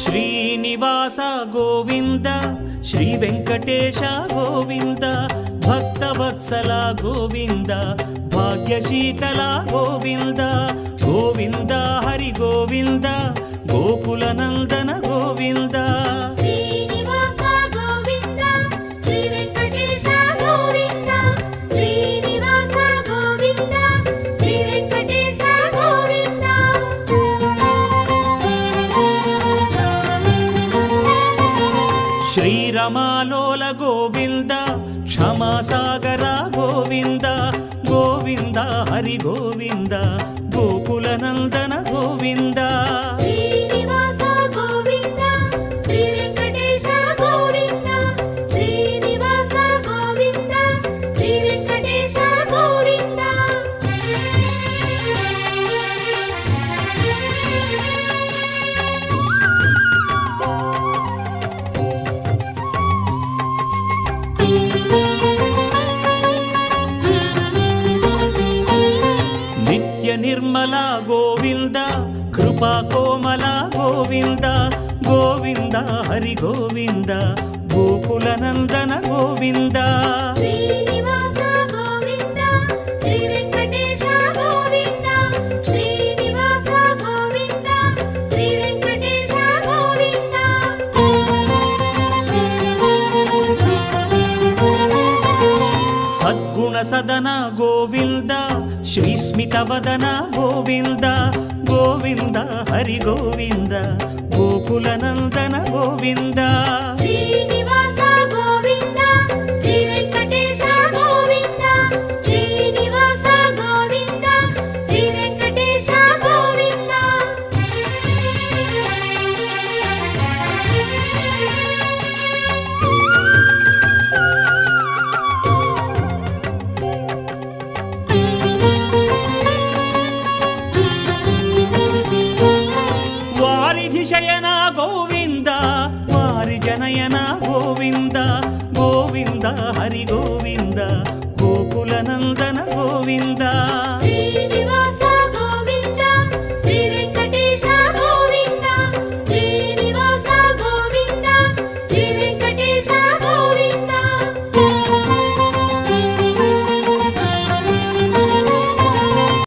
శ్రీనివాస గోవింద శ్రీ వెంకటేశ గోవింద భక్తవత్సల గోవింద భాగ్యశీతల గోవింద గోవింద హరి గోవింద గోకుల నందన గోవింద శ్రీనివాస గోవింద శ్రీ వెంకటేశ గోవింద శ్రీనివాస గోవింద శ్రీ వెంకటేశ గోవింద శ్రీరమాలోల గోవింద క్షమాసాగర గోవింద గోవింద హరి గోవింద గోకుల నందన గోవింద శ్రీనివాస గోవింద శ్రీ వెంకటేశ గోవింద శ్రీనివాస గోవింద శ్రీ వెంకటేశ గోవింద నిత్య నిర్మల గోవింద కృపా కోమల గోవింద గోవింద హరి గోవింద గోకుల నందన గోవింద శ్రీనివాస గోవింద శ్రీ వెంకటేశ గోవింద శ్రీనివాస గోవింద శ్రీ వెంకటేశ గోవింద సద్గుణ సదన గోవింద శ్రీస్మిత వదన గోవింద గోవింద హరి గోవింద గోకుల నందన గోవింద శ్రీనివాస గోవింద శ్రీ వెంకటేశ గోవింద శ్రీనివాస గోవింద శ్రీ వెంకటేశ గోవింద వారిధి శయన గోవింద వారి జనయన గోవింద గోవింద హరి గోవింద గోకుల నందన గోవింద